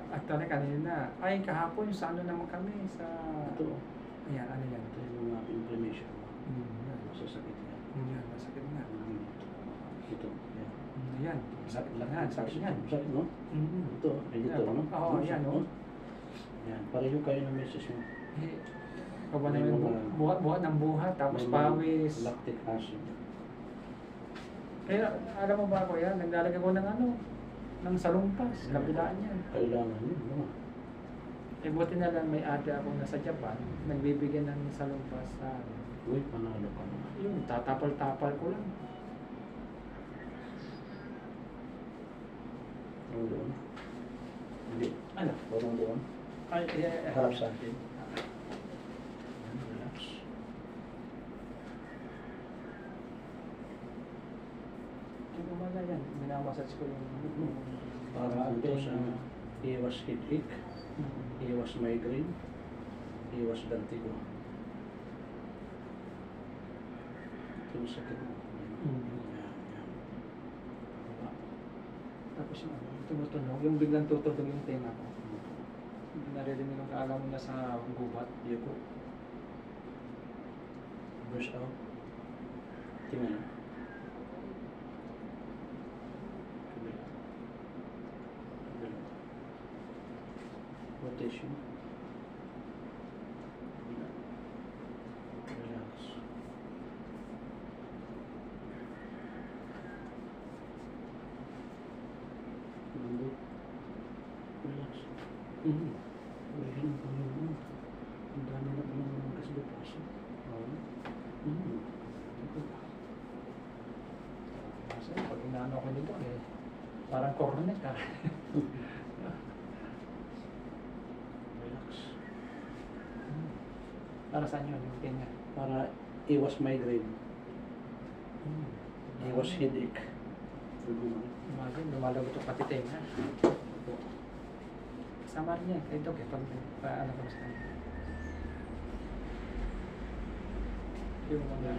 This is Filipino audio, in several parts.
Actually, kanina. Ay, kahapon, sa ano naman kami? Sa... Ito. Ayan, ano yan? Ito yung mga inflammation. Yan. Masasakit yan. Yan, masakit nga. Ito. Yan. Yan, sakit lang yan, sakit yan. Sakit, no? Ito. Ito, no? Oo, yan, no? Yan. Pareho kayo ng message mo. Eh, ikaw ba naman buhat ng buhat, tapos pawis. Lactic acid. Kaya, alam mo ba ako yan? Naglalagay ko ng ano? Ng salumpas, kabilaan yan. Kailangan yun, no? Eh, buti na lang may ate ako nasa Japan, nagbibigyan ng salumpas sa akin. Uy, panalo ka naman. Yung tatapal-tapal ko lang. Parang doon. Hindi. Ano? Parang doon. Ay, Harap sa atin. Relax. Yung umaga yan, minamassage ko yung... Para ito sa iwas headache, iwas migraine, iwas vertigo. Ito yung sakit mo. Yan. Tapos yung ano, tumutunog, yung biglang tutunog yung tenga ko. Naririnig yung kaalam mo na sa gubat. Yuko. Brush out. Tingnan na. Kabila. Kabila. Rotation. Kabila. Relax. Lambot. Relax. Ulihin ang Panginoon. Ang dami na Panginoon kasi depression. Kasi pag inaano ko dito eh, parang cornet ka. Relax. Para saan yun, yung tenga? Para iwas migraine. Iwas headache. Imagine, lumalagot yung pati tenga. Sama niya, ito kaya pag paano ko sa kanya. Yung mga...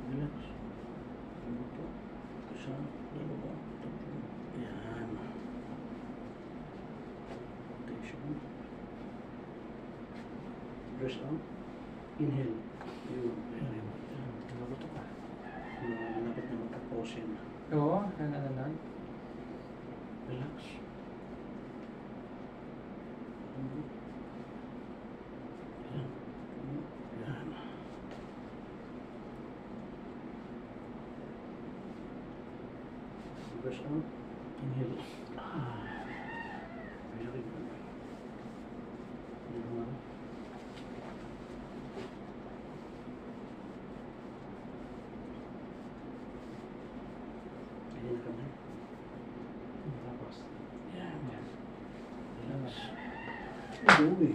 Relax. Ano po? Isa, dalawa, tatlo. Yan. Rotation. Press out. Inhale. Yun. Very good. Naguto ka. Malapit na magka-pause yan. Oo, ano. Relax. Yan. Yan. Press out. Inhale. Very good. Yan. Ayan ka na. Tapos, Yan. yan. Relax. Uy.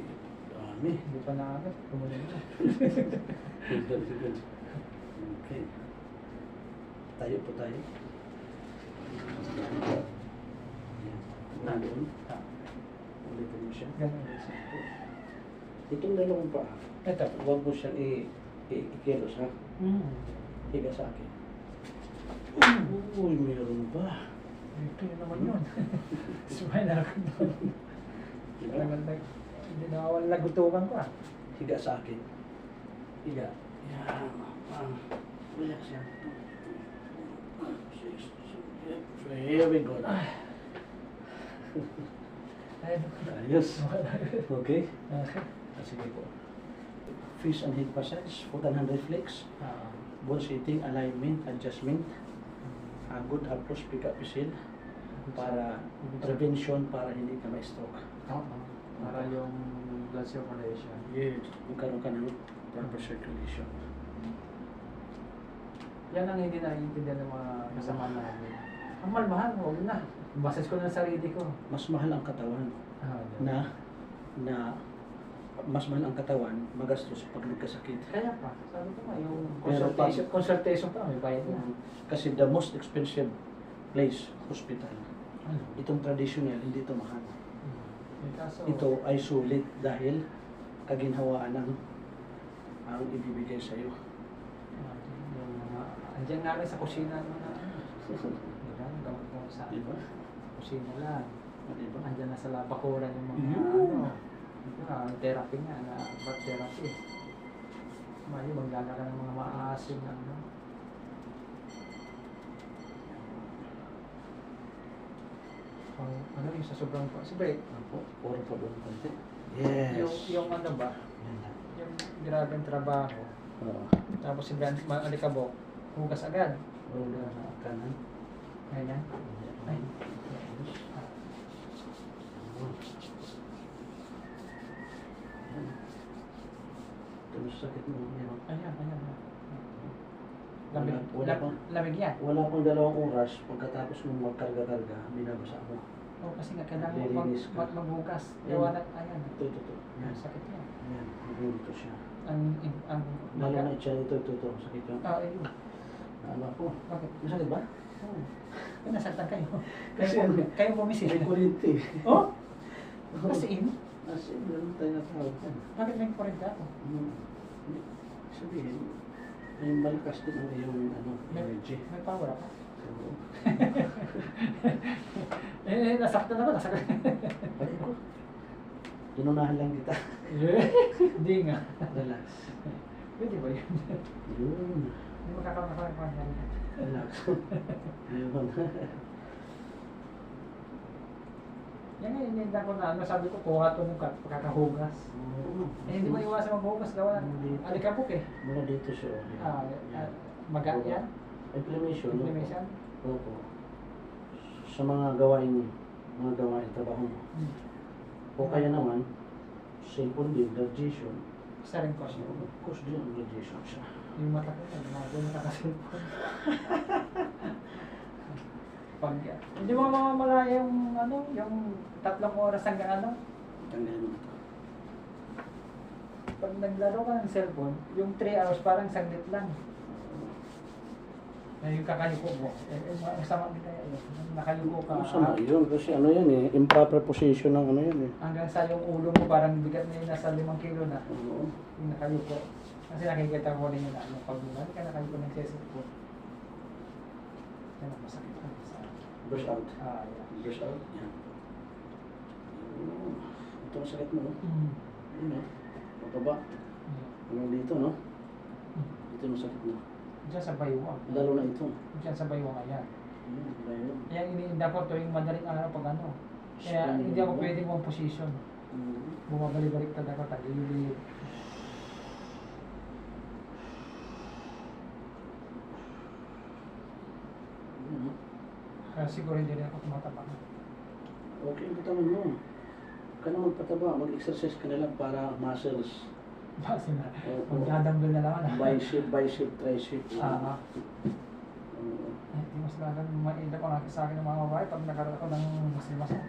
Dami. Hindi pa nakagad, tumuloy na. Good. Okay. Tayo po tayo. Yan. Nandun. Ulitin mo siya. Ganun. Itong dalawang paa, Ito. huwag mo siyang ikilos, ha? Higa sa akin. Uy, meron ba? Ito yun naman yun. Smile ako doon. Diba? Hindi nawawala nagutukan ko ah. Higa sa akin. Higa. Yan. Relax yan. Very good. Ayos. Okay. Sige po. Fish and head massage, foot and hand reflex, bone setting, alignment, adjustment, good approach pick-up seal para prevention para hindi ka ma-stroke. Para yung blood circulation. Yes. Magkaroon ka ng proper circulation. Yan ang hindi naiintindihan ng mga kasama namin. Ang mahal, huwag na. Massage ko ng sarili ko. Mas mahal ang katawan na mas mahal ang katawan magastos pag nagkasakit. Kaya pa, sabi ko nga, yung Pero consultation pa, may bayad na. Kasi the most expensive place, hospital. Ano? Itong traditional, hindi ito mahal. May kaso, Ito ay sulit dahil kaginhawaan ng ang ibibigay sa'yo. Yung mga, andyan nga rin sa kusina ng mga ano. Diba? Gamot mo sa Diba? kusina lang. Diba? Andyan na sa labakuran yung mga Yun. ano. Diba? Therapy nga na bat therapy. Mali, maglalaka ng mga maasim na ano. Pang, ano yung sa sobrang pa. Siyempre, Ako, puro pa doon konti. yung ano ba, Yan lang. yung grabing trabaho. Oo. Tapos si Brand, alikabok, hugas agad. Wala na kanan. Ganyan. Ay. Ah. Tapos sakit mo meron. Ayan, ayan. Lamig, Wala pa. lamig yan. Wala pang 2 oras pagkatapos mong magkarga-karga, binabasa mo. Oh, kasi nga kailangan mo Lilinis ka. maghugas. Yan. Gawa na, ayan. Ito. Yan. Sakit yan. Yan. Nagulito siya. Ang Lalo na siya ito. Sakit yun. ayun. Ano ako? Bakit? Masakit ba? Oh. Nasaktan kayo. Kasi kayo bumisil. may kuryente. Oh? Kasi in? Kasi meron tayo natawag yan. Bakit may kurente ako? Sabihin, may malakas din ang iyong energy. May power ako. Oo. Nasaktan ako. Nasaktan. Pati ko. Inunahan lang kita. Hindi nga. Relax. Pwede ba yun? Yun. Hindi makakaroon ako ng Relax. Yun. Yan nga, ininda ko na ano, sabi ko, kuha ito ng pagkakahugas. Oo. Eh, hindi mo iwasan maghugas, gawa Hindi. alikabok eh. Mula dito siya. Yan. Maga yan, Inflammation. inflammation. Opo. Sa mga gawain trabaho mo. O kaya naman, cellphone din, radiation. Isa rin ko siya. Of course din ang radiation siya. Yung mata ko, gumagano nakakasilpon. Pag, hindi mo mamamalaya yung ano, yung 3 oras hanggang ano. Tanggalin mo na ito. Pag naglaro ka ng cellphone, yung 3 hours parang saglit lang. Yung kakayuko mo. Masama din kaya yun. Nakayuko ka. Masama yun kasi improper position ng yun eh. Hanggang sa yung ulo mo parang bigat na yun, nasa 5 kilo na. Oo. Yung nakayuko. Kasi nakikita ko rin yun na ano, pag hindi ka nakayuko ng cellphone. Yan ang masakit ka. Brush out. Yeah. Brush out. Yan. Ito ang sakit mo, no? Yun, no? Pababa. Hanggang dito, no? Ito ang sakit mo. Diyan sa bayuang. Lalo na ito. Diyan sa bayuang ayan. Ayan, bayo. Kaya iniinda ko tuwing madaling araw pag ano. Kaya hindi ako pwedeng mong position. Bumabalik-balik talaga ako, tagilid. Kaya siguro hindi rin ako tumataba. Okay, bitawan mo. Huwag ka na magpataba. Mag-exercise ka na lang para muscles. Base na. Oo. Magdadamdol na lang ako. Bicep, tricep. Ah, Oo. hindi mas lagang mainda ko nga sa akin ng mga babae pag nakaroon ako ng muslim-muslim.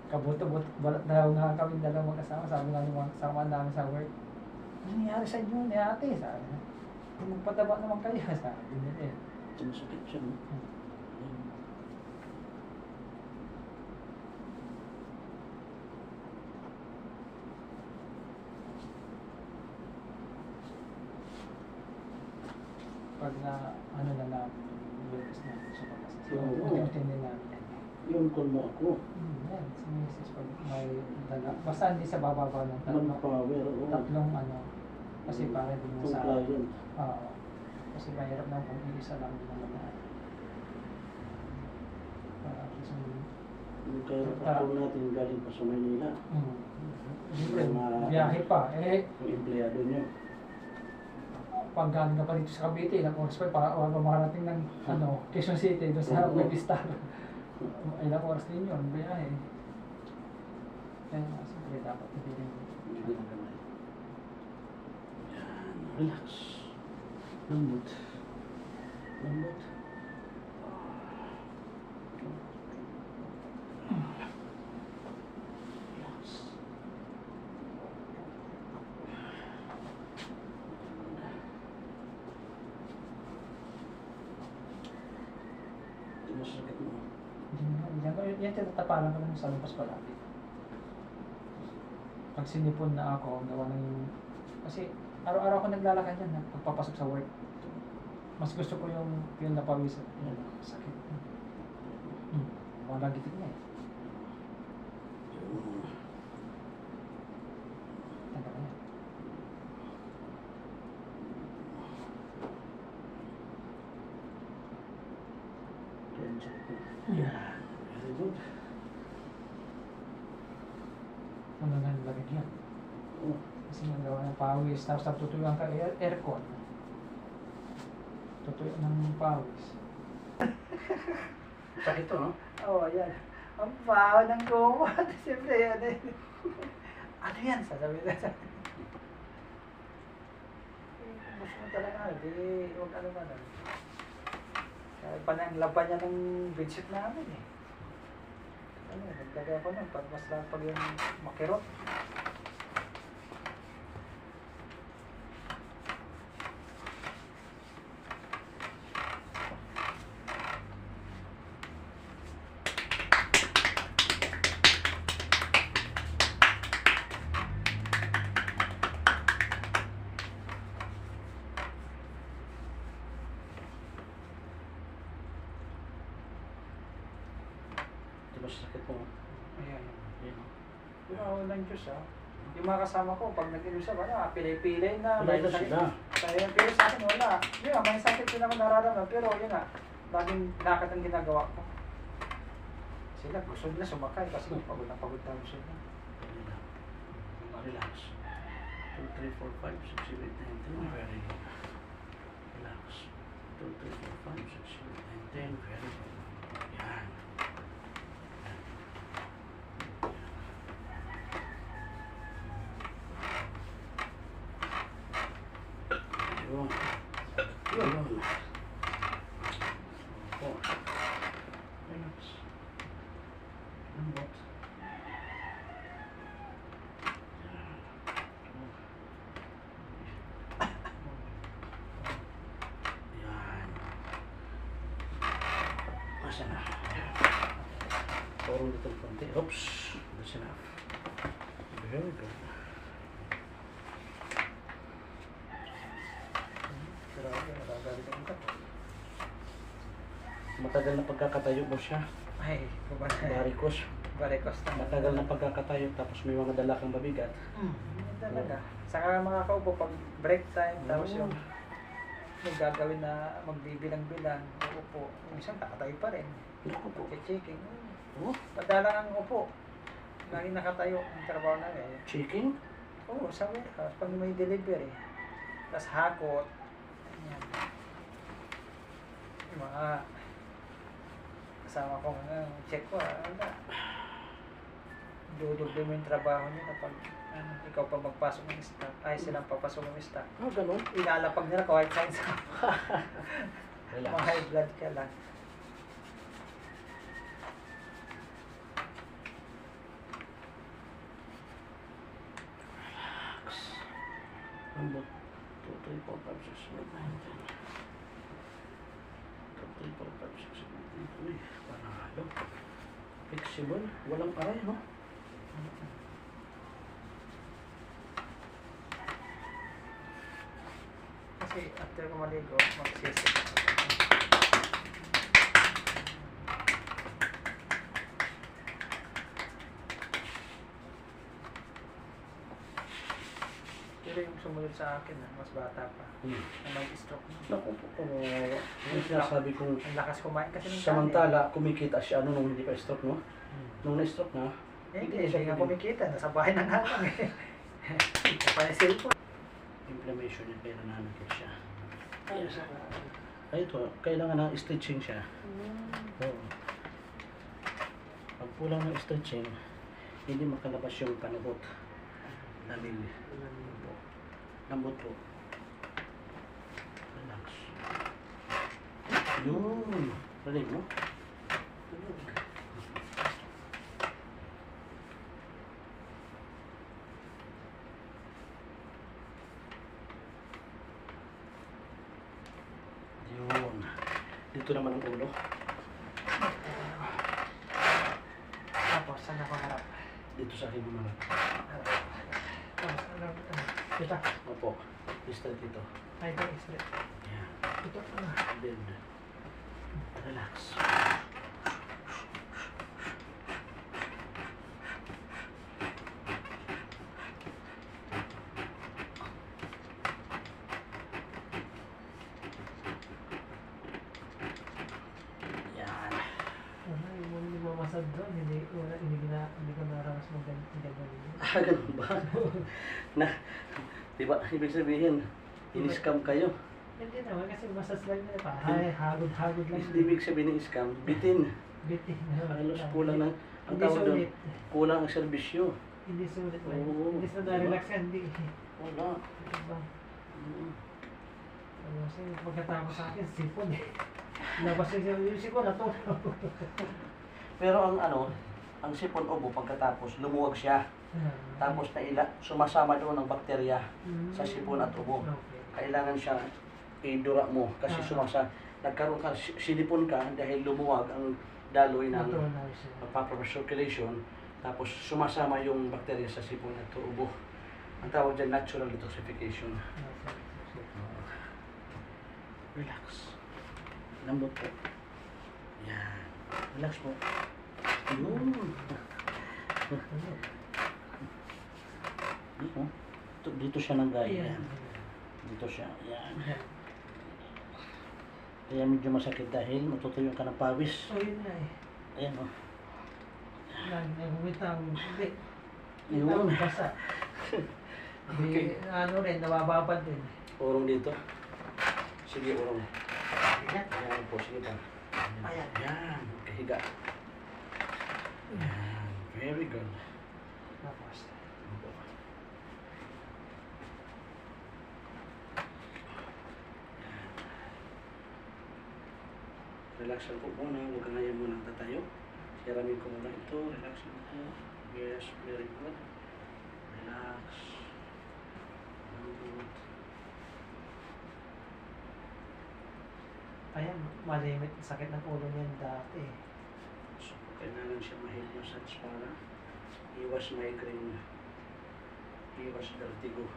Kabuto-buto, balat daw nga kami dalawang magkasama. Sabi nga ng mga kasama namin sa work. Ano nangyari sa inyo ni ate? Sabi na. Kung magpataba naman kayo, sabi nila eh. Sumasakit siya, no? Ayan. Pag na, ano na namin, yung workers namin sa pagkasa. Oo. Unti-unti din namin yan. Yun, call mo ako. Yan, si Mrs. pag may dala. Basta hindi sa bababa ng Manpower, oo. tatlong ano. Kasi para din mo sa... Compliant. Oo. Kasi mahirap na kung isa lang din naman na. Para at least Yung kaya patrol natin galing pa sa Manila. Siyempre, Mga- biyahe pa. Eh, Yung empleyado niyo. pag galing ka pa dito sa Cavite, ilang oras pa para marating ng ano, Quezon City, doon sa Oo. Webistar. Ilang oras din yun, biyahe. Kaya siyempre dapat hindi rin. Yan, relax. Lambot. Lambot. Relax. Ito masakit mo. Yan, tinatapalan ko lang sa lumpas palagi. pag sinipon na ako, gawa ng, kasi araw-araw ako naglalakad yan, pagpapasok sa work. Mas gusto ko yung napawisan. Yan, sakit. Walang gitik niya eh. Tanda ka yan. Yeah, very good. Ano nga nilagay yan? Kasi nagawa ng pawis, tapos tutuyuan ka aircon. Tutuyo ng pawis. Sakit to, no? Oo, yan. Ang baho ng kumot. Siyempre yan eh. Ano yan? Sasabihin na sa gusto mo talaga, di huwag ano man. Kaya pa nang laban niya ng bedsheet namin eh. Ano, naglagay ako nun, pag mas lang pag yung makirot. Di ba sakit mo? Ayan. Yan, no? Yung ng Diyos ah. Yung mga kasama ko, pag nag-inusa, pilay-pilay na. Wala na sakit. sila. Pero sa akin wala. Yun nga, may sakit din ako nararamdaman. Pero yun nga, laging lakad ang ginagawa ko. Sila gusto nila sumakay kasi pagod na sila. Relax. 2, 3, 4, 5, 6, 7, 8, 9, 10. Very good. Relax. 2, 3, 4, 5, 6, 7, 8, 9, 10. Very good. Yan. Yun. Yun. Opo. Relax. Lambot. Yan. Masa na. Puro dito ng konti. Oops. That's enough. Very good. Grabe, nagagalit ang utak. Matagal na pagkakatayo mo siya. Ay, Varicose. Barikos na. Matagal na pagkakatayo tapos may mga dala kang mabigat. Yun talaga. Saka mga kaupo, pag break time, tapos yung gagawin na magbibilang-bilang, uupo. Yung isang nakatayo pa rin. Naku po. Checking. Oh, Madalang ang upo. Lagi nakatayo ang trabaho namin. chicken? Oo, sa warehouse. Pag may delivery. Tapos hakot. Ayan. Yung mga kasama ko check ko, wala. Dudugli mo yung trabaho niya kapag ikaw pa magpasok ng stock. Ay, silang papasok ng stock. Ah, ganun. Ilalapag nila kahit science ka. Relax. Mga high blood ka lang. Lambot. 2, 3, 4, 5, 6, 7, 8, 9, 10. 2, 3, 4, 5, 6, 7, 8, 9. Uy, panalo. Flexible. Walang aray, no? Kasi after ko maligo, magsisi. Pero yung sumunod sa akin, mas bata pa. Na mag-stroke na. Naku po. Yung sinasabi kong Ang lakas kumain kasi ng samantala, kumikita siya nung hindi pa stroke, no? Nung na-stroke na, hindi nga kumikita. Nasa bahay na nga lang eh. Pa yung cellphone. inflammation yung pera na nakit siya. Ay, Yes. Ay, ito, kailangan ng stretching siya. Oo. Pag kulang ng stretching, hindi makalabas yung panubot. Dahil lambot po. Relax. Yun. Ready mo? Yun. Dito naman ang ulo. Tapos, saan ako harap? Dito sa akin naman. Harap. Ito. Opo. Straight ito. Ay, ito. Straight. Yan. Ito. Then, relax. Yan. Hindi mamasad doon. Hindi ko naramas mo ganyan. Ganun ba? Na, diba, ibig sabihin, in-scam kayo. Hindi naman kasi masas lang nila pa. Ay, hagod-hagod lang. Ibig sabihin ng scam, bitin. Bitin. Halos kulang ng, ang Hindi tawag doon, sulit. kulang ang serbisyo. Hindi sulit. Oo. Hindi sa na-relax ka, hindi. Wala. Diba? Mm. Kasi pagkatapos sa akin, sipon eh. Labas yung sipon na to. Pero ang ang sipon ubo pagkatapos, lumuwag siya. Tapos sumasama doon ang bakterya sa sipon at ubo. Okay. Kailangan siya idura mo kasi nagkaroon ka, silipon ka dahil lumuwag ang daloy ng Natural siya. proper circulation, tapos sumasama yung bakterya sa sipon at ubo. Ang tawag dyan, natural detoxification. Relax. Lambot po. Yan. Relax po. Yun. Dito siya nanggaya. Dito siya. Yan. Kaya medyo masakit dahil matutuyo ka ng pawis. So yun na eh. Ayan o. Lagi na bumitaw. Hindi. Yun. Basa. Okay. Ano rin, nabababad din. Urong dito. Sige, urong. Yan. Ayan po, sige pa. Ayan. Yan. Kahiga. Yan. Very good. Tapos. Relax lang po muna. Huwag kang ngayon muna tatayo. Siramin ko muna ito. Relax lang po. Yes, very good. Relax. Good. Ayan, malimit. Sakit ng ulo niyan dati. So, kailangan siya ma-head massage para iwas migraine. Iwas vertigo.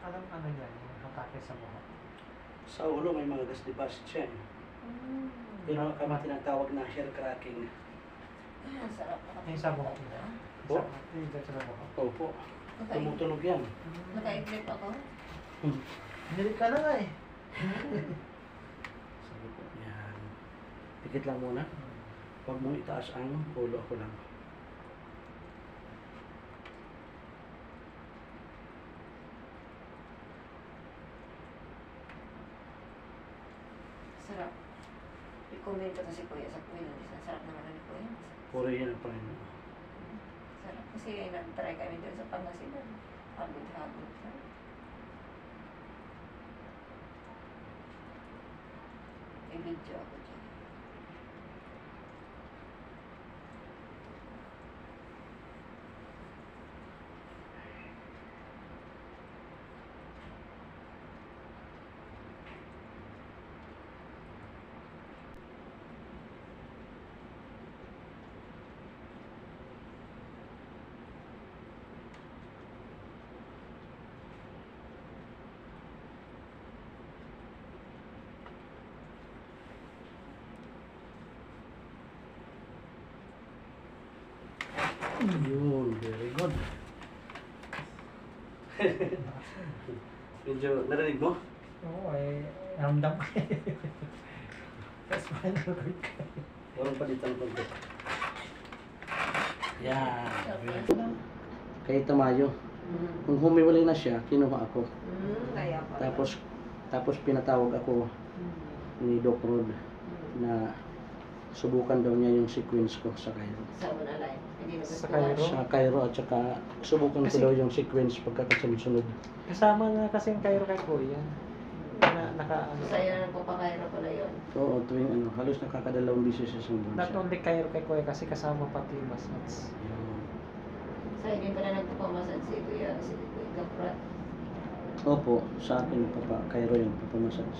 Alam ano yan, yung hatake sa buhok. Sa ulo may mga gas deposit siya. Pero kama tinatawag na hair cracking. Ang sarap ako. Yung sa buhok niya. Po? Yung sa buhok. Opo. Tumutunog yan. Naka-grip ako. Nilit ka na nga eh. Sabi po, yan. Pikit lang muna. Huwag mong itaas ang ulo, ako lang. Sarap. I-comment ko to si Kuya sa Kuya. Sarap naman na ni Kuya. Puro yan ang Panginoon. Sarap. Kasi nag-try kami doon sa Pangasinan. Hagod-hagod. May video ako dyan. Yun, very good. Medyo narinig mo? Oo eh, ramdam ko eh. Tapos spinal cord ko. Walang palitan konti. Yan. Kay Tamayo. Nung humiwalay na siya, kinuha ako. Kaya pala. Tapos pinatawag ako ni Doc Rod na subukan daw niya yung sequence ko sa Cairo. Sa una line. Hindi na Sa gusto Cairo? ko. Sa Cairo at saka subukan ko Kasi- daw yung sequence pagkakasunod-sunod. Kasama na kasi yung Cairo kay Kuya. Ano, Sa'yo na nagpapakairo pala yun. Oo, tuwing ano, halos nakakadalawang bisis sa isang not bansa. only Cairo kay Kuya kasi kasama pati yung Masmats. Yun. Sa'yo din pala nagpapamasan si Kuya, si Kuya Gaprat. Opo, sa akin Cairo yung papamasas.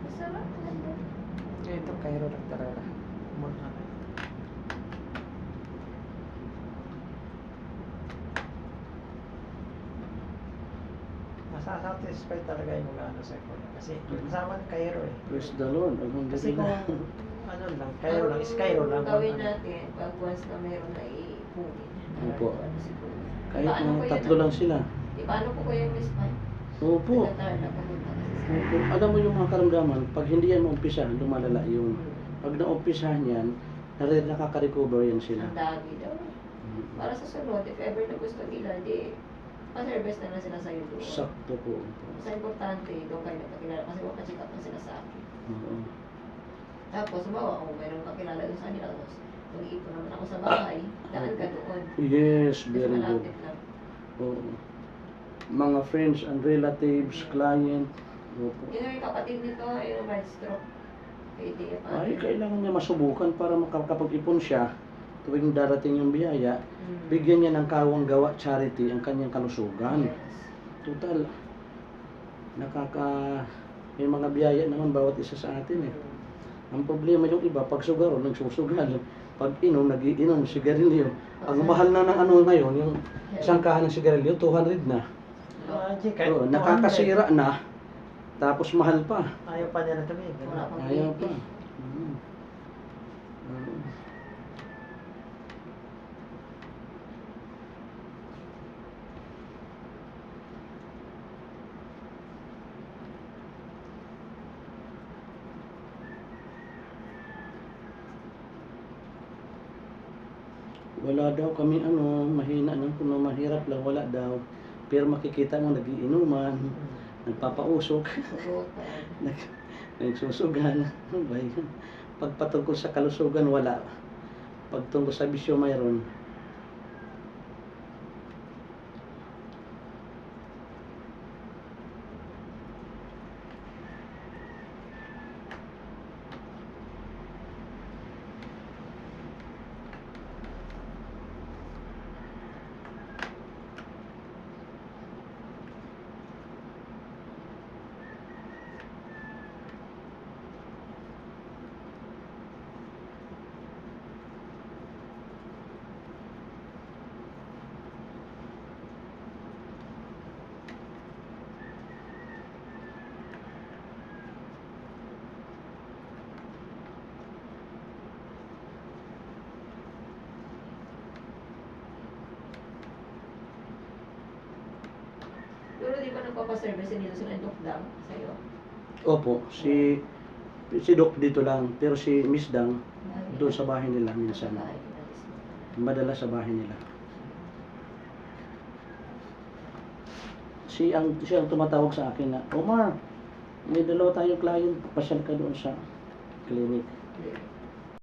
Masarap. Ganda. Ito Cairo lang talaga. Masasatisfy talaga yung mga ano sa Kuya. Kasi kasama ng Cairo eh. Praise the Lord. Kasi kung Alhamdulillah. ano lang, Cairo lang, is Cairo lang. Ang gawin Ano. natin, pag once na meron na ipunin. Opo. Ano si Kuya. Kahit Paano mga ko yun, tatlo lang sila. Di paano ko Kuya Miss Pai? Opo. Nagkatar na pumunta kasi sa Opo. Alam mo yung mga karamdaman, pag hindi yan maumpisa, lumalala yung pag naumpisahan yan, nakaka-recover yan sila. Ang dami daw. Para sa sunod, if ever na gusto nila, di pa-service na lang sila sa'yo doon. Sakto po. Sa importante, doon kayo nagkakilala kasi makacheck up na sila sa akin. Oo. Tapos, bawa kung mayroong kakilala doon sa kanila, tapos mag-iipon naman ako sa bahay, daan ka doon. Yes, Kasi very good. malapit lang. Oo. Mga friends and relatives, client. Opo. Yun yung kapatid nito, yung mild stroke. Pwede pa. Ay, kailangan niya masubukan para makakapag-ipon siya tuwing darating yung biyaya. Bigyan niya ng kawang gawa charity ang kanyang kalusugan. Yes. Total, may mga biyaya naman bawat isa sa atin eh. Ang problema yung iba, pag sugaro, nagsusugal. Pag inom, nagiinom, sigarilyo. Ang mahal na ng ano ngayon, yung isang kahan ng sigarilyo, 200 na. Imagine, kahit Oo, 200, nakakasira na, tapos mahal pa. Ayaw pa nila tumigil. Wala pang Ayaw baby. pa. Mm. Oo. Wala daw kami ano, mahina lang kung mahirap lang, wala daw. Pero makikita mo nagiinuman, nagpapausok, Sugutan. nagsusugan. Ano ba yun? Pagpatungkol sa kalusugan, wala. Pagtungkol sa bisyo, mayroon. Pero di ba nagpapaservice dito sila yung Dokdang sa'yo? Opo, si Doc dito lang, pero si Miss Dang doon sa bahay nila minsan. Madala sa bahay nila. Siya ang tumatawag sa akin na, Omar, may dalawa tayong client, pasyal ka doon sa clinic.